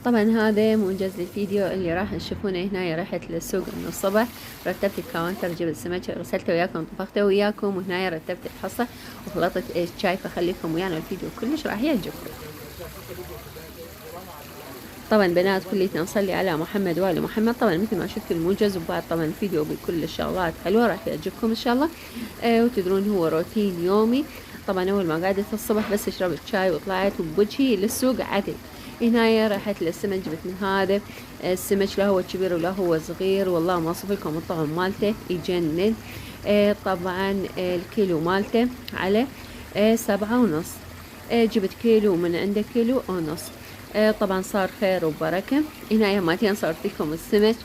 طبعا هذا موجز للفيديو اللي راح تشوفونه هنا. رحت للسوق من الصبح، رتبت الكاونتر، جبت السمك، غسلته وياكم، طبخته وياكم، وهنا رتبت الحصة وخلطت الشاي. فخليكم ويانا الفيديو كلش راح يعجبكم. طبعا بنات كليتنا نصلي على محمد وآل محمد. طبعا مثل ما شفتوا الموجز، وبعد طبعا الفيديو بكل الشغلات حلوة راح يعجبكم ان شاء الله. وتدرون هو روتين يومي. طبعا اول ما قعدت الصبح بس شربت شاي وطلعت بوجهي للسوق عدل. هنا رحت للسمك، جبت من هذا السمك، لا هو كبير ولا هو صغير، والله ما اوصف لكم الطعم مالته يجنن. طبعا الكيلو مالته على 7.5. جبت كيلو من عنده كيلو ونص. طبعا صار خير وبركة. هنا مالتين صارت لكم السمك،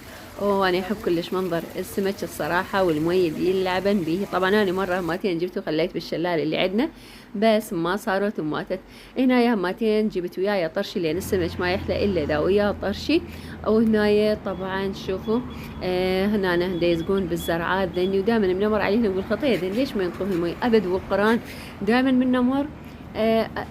وانا احب كلش منظر السمك الصراحة، والمي اللي يلعبن به. طبعا انا مرة مالتين جبت وخليت بالشلال اللي عندنا بس ما صارت وماتت. هنا مالتين جبت وياي طرشي، لان السمك ما يحلى الا اذا وياه طرشي. وهنا طبعا شوفوا هنا يزقون بالزرعات ذني، ودائما بنمر عليهم نقول خطيه ذن ليش ما ينطوه المي ابد، والقران دائما بنمر.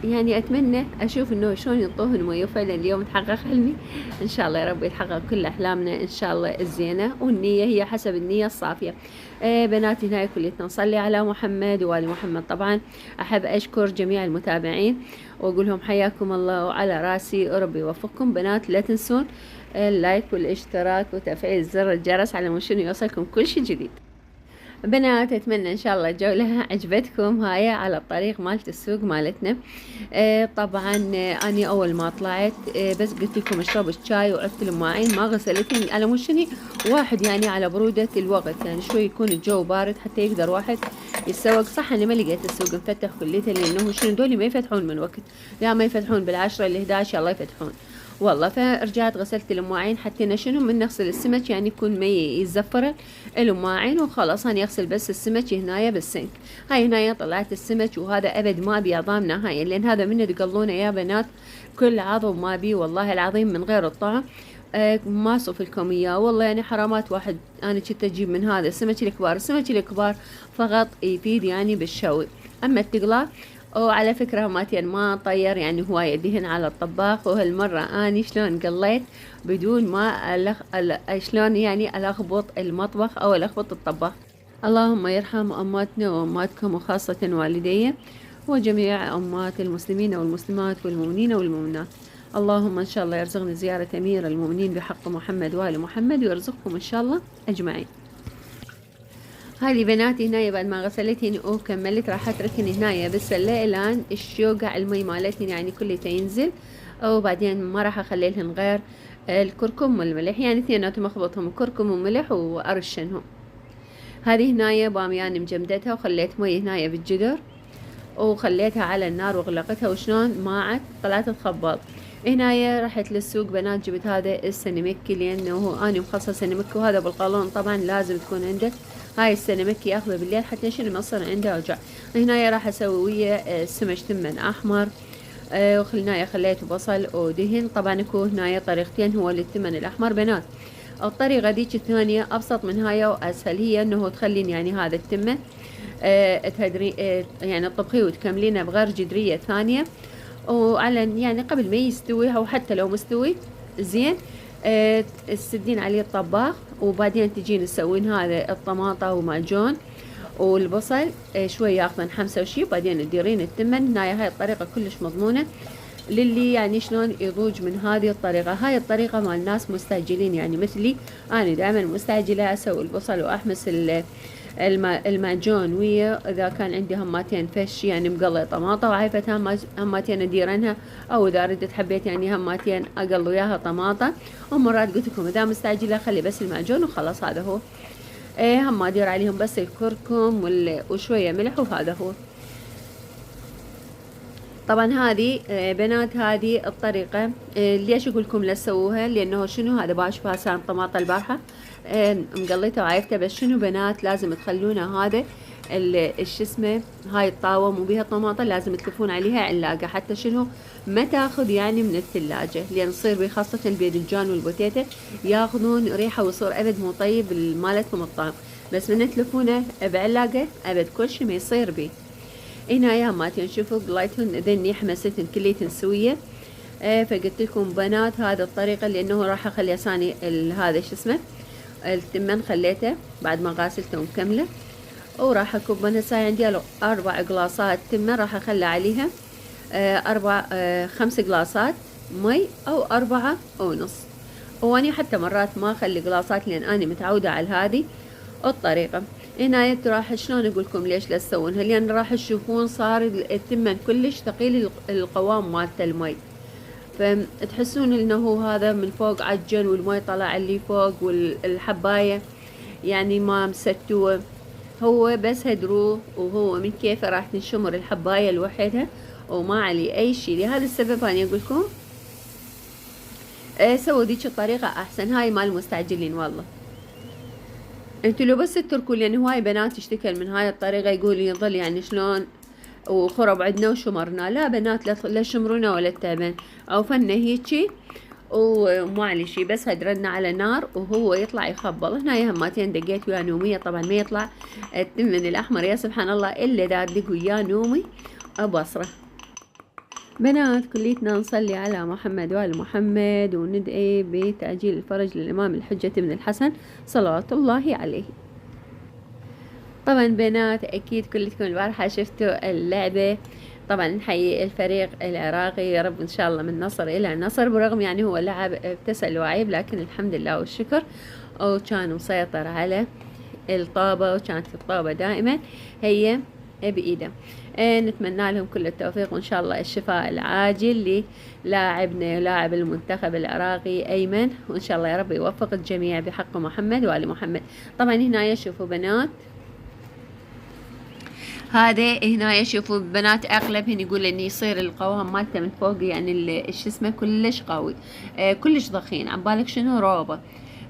يعني اتمنى اشوف انه شلون ينطوه المي، وفعلا اليوم تحقق حلمي ان شاء الله. يا رب يتحقق كل احلامنا ان شاء الله الزينه، والنيه هي حسب النيه الصافيه. بناتي هنا كليتنا نصلي على محمد وآل محمد. طبعا احب اشكر جميع المتابعين واقول لهم حياكم الله وعلى راسي، وربي يوفقكم. بنات لا تنسون اللايك والاشتراك وتفعيل زر الجرس على مشان يوصلكم كل شيء جديد. بنات اتمنى ان شاء الله الجولة عجبتكم. هاي على الطريق مالت السوق مالتنا. طبعا اني اول ما طلعت بس قلت لكم اشربوا الشاي وعدت المواعين ما غسلتني على مشني واحد، يعني على برودة الوقت، يعني شوي يكون الجو بارد حتى يقدر واحد يتسوق. صح انا ما لقيت السوق مفتح كليته، لانه شنو دولي ما يفتحون من وقت، لا ما يفتحون بالعشرة ل11 الله يفتحون والله. فرجعت غسلت المواعين حتى شنو من نغسل السمك، يعني يكون ما يتزفر المواعين وخلاص. انا اغسل بس السمك هنايا بالسنك. هاي هنايا طلعت السمك، وهذا ابد ما ابي عظام نهائيا، لان هذا من تقلونه يا بنات كل عظم ما ابي والله العظيم من غير الطعم. ما اصف لكم اياه والله، يعني حرامات واحد انا كنت اجيب من هذا السمك الكبار. السمك الكبار فقط يفيد يعني بالشوي، اما التقلاه. وعلى فكرة ماتين ما طير يعني هواية دهن على الطباخ. وهالمرة اني شلون قليت بدون ما شلون يعني الخبط المطبخ او الخبط الطباخ. اللهم يرحم اماتنا واماتكم، وخاصة والدي وجميع امات المسلمين والمسلمات والمؤمنين والمؤمنات. اللهم ان شاء الله يرزقني زيارة امير المؤمنين بحق محمد وآل محمد، ويرزقكم ان شاء الله اجمعين. هذه بناتي هنا بعد ما غسلتهن وكملت راح اتركهن هنا بالسله الان الشوقع المي مالتهن يعني كله ينزل. وبعدين ما راح اخلي لهن غير الكركم والملح، يعني اثنيناتهم اخبطهم كركم وملح وارشنهم. هذه هنايا باميان مجمدتها وخليت مي هنايا بالجدر وخليتها على النار وغلقتها، وشلون ماعت طلعت الخباط. هنايا رحت للسوق بنات جبت هذا السنمكي، لانه انا مخصص سنمكي، وهذا بالقولون طبعا لازم تكون عندك هاي السنمكي ياخذه بالليل حتى شنو ما يصير عنده وجع. هنايا راح اسوي ويا سمك تمن احمر. وخلنايا خليته بصل ودهن. طبعا اكو هنايا طريقتين هو للتمن الاحمر بنات. الطريقة ديك الثانية أبسط من هاي وأسهل، هي أنه تخلين يعني هذا التمة تهدري يعني تطبخيه وتكملينه بغير جدرية ثانية، وعلى يعني قبل ما يستوي أو حتى لو مستوي زين تسدين عليه الطباخ. وبعدين تجين تسوين هذا الطماطة ومعجون والبصل شوي ياخذن حمسة وشي، بعدين تديرين التمن. هاي الطريقة كلش مضمونة للي يعني شلون يضوج من هذه الطريقة. هاي الطريقة مال ناس مستعجلين يعني مثلي، أنا دائما مستعجلة أسوي البصل وأحمس المعجون ويا إذا كان عندي هماتين فش يعني مقلي طماطة وعايفة هماتين أديرنها، أو إذا ردت حبيت يعني هماتين أقل وياها طماطة. ومرات قلت لكم إذا مستعجلة خلي بس المعجون وخلاص هذا هو. هم أدير عليهم بس الكركم وشوية ملح وهذا هو. طبعا هذه بنات هذه الطريقة ليش اقول لكم لا تسووها، لانه شنو هذا باشوفها سان طماطة البارحة مقليتها وعايفتها، بس شنو بنات لازم تخلونها هذا شو اسمه هاي الطاوة مو بيها طماطة لازم تلفون عليها علاقة حتى شنو ما تاخذ يعني من الثلاجة، لان يصير بيه خاصة الباذنجان والبوتيتا ياخذون ريحة ويصير ابد مو طيب مالتهم الطعم، بس من تلفونه بعلاقة ابد كل شي ما يصير بيه. هنا يا ماتين شوفوا قليتهن ذني حمستهن كليتهن سوية. فقلت لكم بنات هذا الطريقة، لأنه راح أخلي ثاني هذا شو اسمه التمن خليته بعد ما غاسلته مكملة، وراح أكب أنا هسه عندي 4 قلاصات تمن، راح أخلي عليها 5 قلاصات مي أو 4.5. واني حتى مرات ما اخلي قلاصات لان اني متعودة على هذه الطريقة. هنا راح شلون اقول لكم ليش لا تسوونها، لان راح تشوفون صار التمن كلش ثقيل القوام مالته المي، فتحسون انه هذا من فوق عجن والمي طلع اللي فوق والحباية يعني ما مستوى. هو بس هدروه وهو من كيفه راح تنشمر الحباية لوحدها وما عليه اي شي. لهذا السبب انا اقول لكم سووا ذيك الطريقة احسن، هاي مال المستعجلين. والله انتوا لو بس تتركوا، لان هواي بنات تشتكل من هاي الطريقة، يقول يظل يعني شلون وخرب عندنا وشمرنا. لا بنات لا شمرونا ولا تعبان او فنه هيجي وما علي شي، بس هدرنا على نار وهو يطلع يخبل. هنا يا هماتين دقيت ويا نومية، طبعا ما يطلع التمن الاحمر يا سبحان الله الا اذا ادق ويا نومي ابصره. بنات كليتنا نصلي على محمد وآل محمد وندعي بتأجيل الفرج للإمام الحجة بن الحسن صلوات الله عليه. طبعا بنات أكيد كلكم البارحة شفتوا اللعبة. طبعا نحيي الفريق العراقي، يا رب إن شاء الله من نصر إلى نصر، برغم يعني هو لعب ابتسل وعيب، لكن الحمد لله والشكر وكان مسيطر على الطابة، وكانت الطابة دائما هي بإيده. نتمنى لهم كل التوفيق وإن شاء الله الشفاء العاجل للاعبنا ولاعب المنتخب العراقي أيمن، وإن شاء الله يا رب يوفق الجميع بحق محمد وآل محمد. طبعا هنا شوفوا بنات، هذا هنا شوفوا بنات اغلبهن يقول ان يصير القوام مالته من فوق يعني شو اسمه كلش قوي، كلش ضخين، عبالك شنو روبه،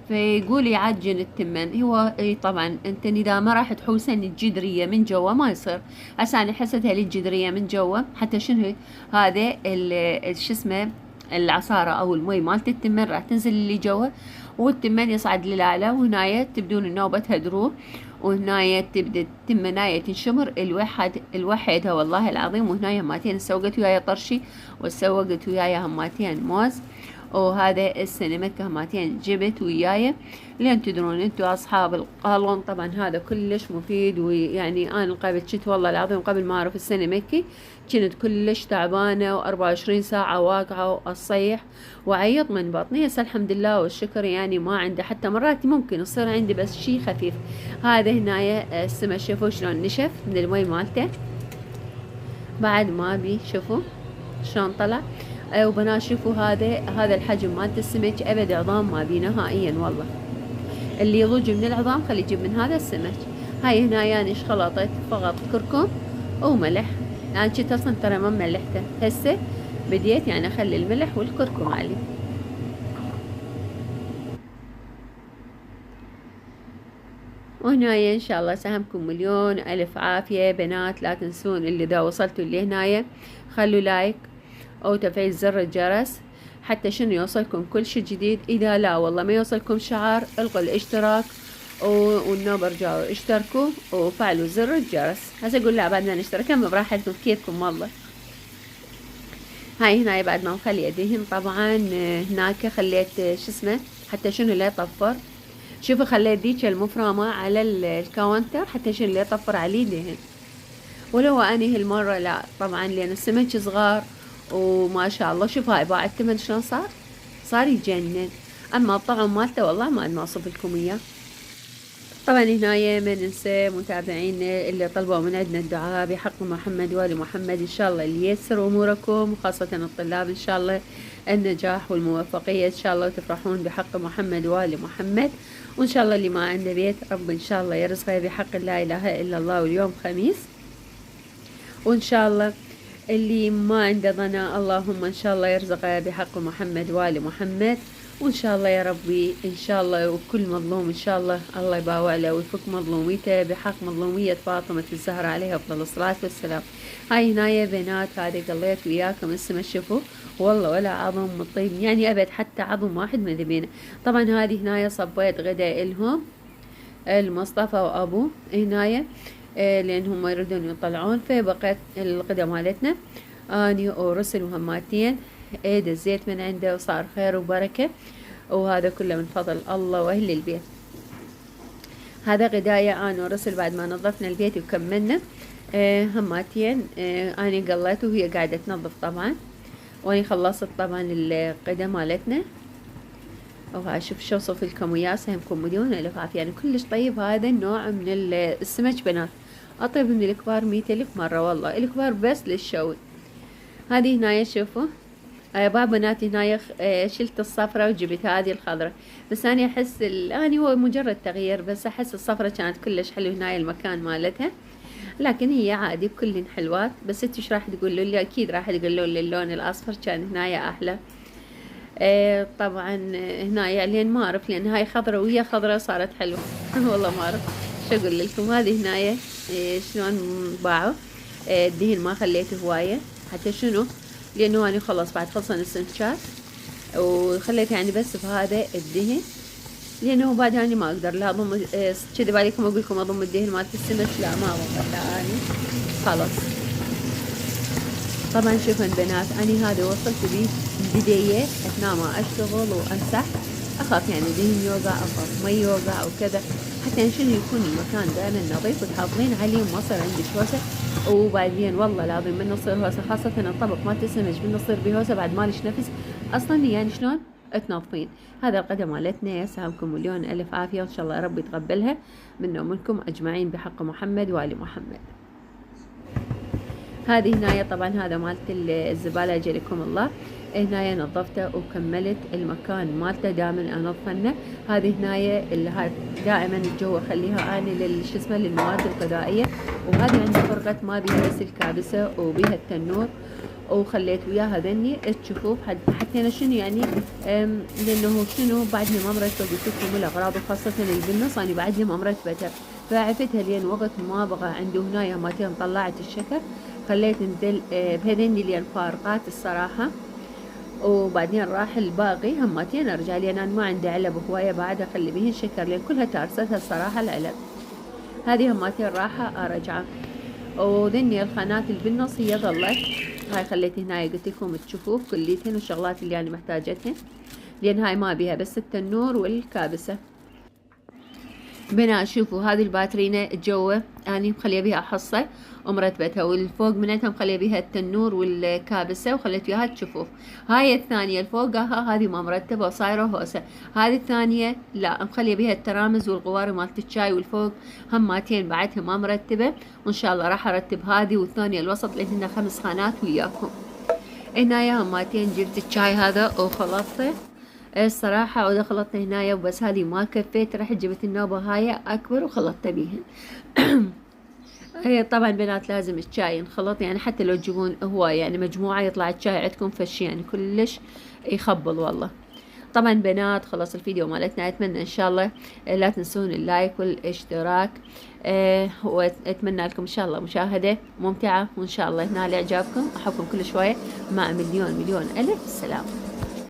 فيقول يعجن التمن. هو طبعا انت اذا ما راح تحوسن الجدريه من جوا ما يصير. هسه انا حسيتها لي الجدريه من جوا حتى شنو هذا شو اسمه العصاره او المي مالت التمن راح تنزل اللي جوا والتمن يصعد للاعلى، وهنايا تبدون النوبه تهدروه، وهنايا تبدا التمناية تنشمر الوحدها والله العظيم. وهنايا هماتين سوقت وياي طرشي وسوقت وياي هماتين موز، وهذا السينمكة هماتين جبت وياي، لين تدرون انتوا اصحاب القالون. طبعا هذا كلش مفيد، ويعني انا قبل كنت والله العظيم قبل ما اعرف السينمكي كنت كلش تعبانة و24 ساعة واقعة واصيح وعيط من بطني. هسه الحمد لله والشكر يعني ما عندي، حتى مرات ممكن يصير عندي بس شي خفيف. هذا هنايا السمك شوفوا شلون نشف من المي مالته بعد ما بي، شوفوا شلون طلع. وبنات شوفوا هذا الحجم مالت السمك، ابد عظام ما بي نهائيا. والله اللي يضج من العظام خلي يجيب من هذا السمك. هاي هنا يعني خلطت فقط كركم وملح، يعني كنت اصلا ترى ما ملحته، هسه بديت يعني اخلي الملح والكركم عليه. وهنايا ان شاء الله سهمكم مليون الف عافية بنات. لا تنسون اللي اذا وصلتوا لهنايا خلوا لايك او تفعيل زر الجرس حتى شنو يوصلكم كل شي جديد. اذا لا والله ما يوصلكم شعار القوا الاشتراك والنوب رجعوا اشتركوا وفعلوا زر الجرس. هسه اقول لا بعدنا نشترك براحتكم كيفكم. والله هاي هنا بعد ما نخلي يديهن طبعا هناك خليت شو اسمه حتى شنو لا يطفر. شوفوا خليت ذيك المفرمة على الكاونتر حتى شنو لا يطفر عليه دهن. ولو اني هالمرة لا طبعا لان السمك صغار وما شاء الله. شوف هاي باع التمن شلون صار يجنن. اما الطعم مالته والله ما نوصف لكم اياه. طبعا هنا ما ننسى متابعينا اللي طلبوا من عندنا الدعاء بحق محمد وآل محمد، ان شاء الله اللي ييسر اموركم وخاصة الطلاب ان شاء الله النجاح والموفقية ان شاء الله، وتفرحون بحق محمد وآل محمد. وان شاء الله اللي ما عنده بيت رب ان شاء الله يرزقه بحق لا اله الا الله، واليوم خميس. وان شاء الله اللي ما عنده ضنا اللهم ان شاء الله يرزقه بحق محمد وآل محمد. وان شاء الله يا ربي ان شاء الله وكل مظلوم ان شاء الله الله يباوع له ويفك مظلوميته بحق مظلومية فاطمة الزهرة عليها افضل الصلاة والسلام. هاي هنايا بنات هذه قليت وياكم اسمه شوفوا والله ولا عظم مطيب يعني ابد حتى عظم واحد ما ذبينه. طبعا هذه هنايا صبيت غدا الهم المصطفى وابوه هنايا لانهم يريدون يطلعون، فبقيت الغدا مالتنا اني ورسل وهماتين ايد الزيت من عنده وصار خير وبركة، وهذا كله من فضل الله واهل البيت. هذا غداية انا ورسل بعد ما نظفنا البيت وكملنا. هماتين اني قليت وهي قاعدة تنظف طبعا، واني خلصت طبعا القدا مالتنا. وهاي شوف شو اوصف لكم وياه، سهمكم مليون الف عافية، يعني كلش طيب. هذا النوع من السمك بنات اطيب من الكبار 100,000 مرة والله، الكبار بس للشوي. هذه هنايا شوفوا بعض بناتي هنايا شلت الصفرة وجبت هذه الخضرة، بس أنا أحس أنا هو مجرد تغيير، بس أحس الصفرة كانت كلش حلو هنايا المكان مالتها، لكن هي عادي بكل حلوات. بس انتوا ايش راح تقولوا لي؟ أكيد راح تقولوا لي اللون الأصفر كان هنايا أحلى. طبعا هنايا لين ما أعرف، لأن هاي خضرة وهي خضرة صارت حلوة والله ما أعرف شو أقول لكم. هذه هنايا شلون باعوا الدهن ما خليته هواية، حتى شنو لانه انا خلص بعد خلصنا السنشات وخليت يعني بس بهذا الدهن، لانه بعد اني ما اقدر لا اضم كذب عليكم اقول لكم اضم الدهن مالت السمك، لا ما اضم، لا اني خلاص. طبعا شوفوا البنات اني هذا وصلت بيه بداية اثناء ما اشتغل وامسح، اخاف يعني دهن يوقع، اخاف مي يوقع وكذا، حتى شنو يكون المكان دائما نظيف وتحافظين عليه وما يصير عندك هوسه. وبعدين والله العظيم من يصير هوسه، خاصه الطبق مالت السمك من يصير بهوسه بعد مالش نفس اصلا، يعني شلون تنظفين. هذا القدة مالتنا، يسعدكم مليون الف عافيه، وان شاء الله ربي يتقبلها منا ومنكم اجمعين بحق محمد وال محمد. هذه هنايا طبعا هذا مالت الزبالة جلكم الله، هنايا نظفته وكملت المكان مالته دائما انظفنه. هذه هنايا اللي هاي دائما الجو اخليها اني شو اسمه للمواد الغذائيه. وهذه عندي فرقه ما بيها بس الكابسه وبيها التنور، وخليت وياها ذني الجفوف حتى انا شنو يعني لانه شنو بعدني ما مرتبه قلت لكم الاغراض، وخاصه اللي بالنص انا بعدني ما مرتبتها، فعفتها لين وقت ما بغى عنده هنايا مالتين طلعت الشكر، خليت ندل بهذني لين فارقات الصراحه. وبعدين راح الباقي همتين ارجع، لان انا ما عندي علب هوايه بعد اخلي بهن شكر، لان كلها تارستها الصراحه العلب. هذه همتين راحه ارجعه. وذني الخانات اللي بالنص هي ظلت، هاي خليت هنا قلت لكم تشوفوه كليتهن والشغلات اللي انا محتاجتهن، لان هاي ما بيها بس التنور والكابسه. بنا شوفوا هذه الباترينة جوا اني مخليه بيها حصة ومرتبتها، والفوق منتها مخليه بيها التنور والكابسة وخليت وياها الجفوف. هاي الثانية الفوقها هذه ما مرتبة وصايرة هوسة، هذه الثانية لا مخليه بيها الترامز والغوار مالت الشاي، والفوق هماتين بعدها ما مرتبة، وان شاء الله راح ارتب هذه والثانية الوسط لان 5 خانات وياكم. هنايا هماتين جبت الشاي هذا وخلطته الصراحة ودخلتنا هنايا، وبس هذه ما كفيت، رحت جبت النوبة هاي أكبر وخلطت بيهن. هي طبعا بنات لازم الشاي ينخلط، يعني حتى لو تجيبون هو يعني مجموعة يطلع الشاي عندكم فشي يعني كلش يخبل والله. طبعا بنات خلص الفيديو مالتنا، اتمنى ان شاء الله لا تنسون اللايك والاشتراك، واتمنى لكم ان شاء الله مشاهدة ممتعة، وان شاء الله ينال اعجابكم، احبكم كل شوية مع مليون الف سلام.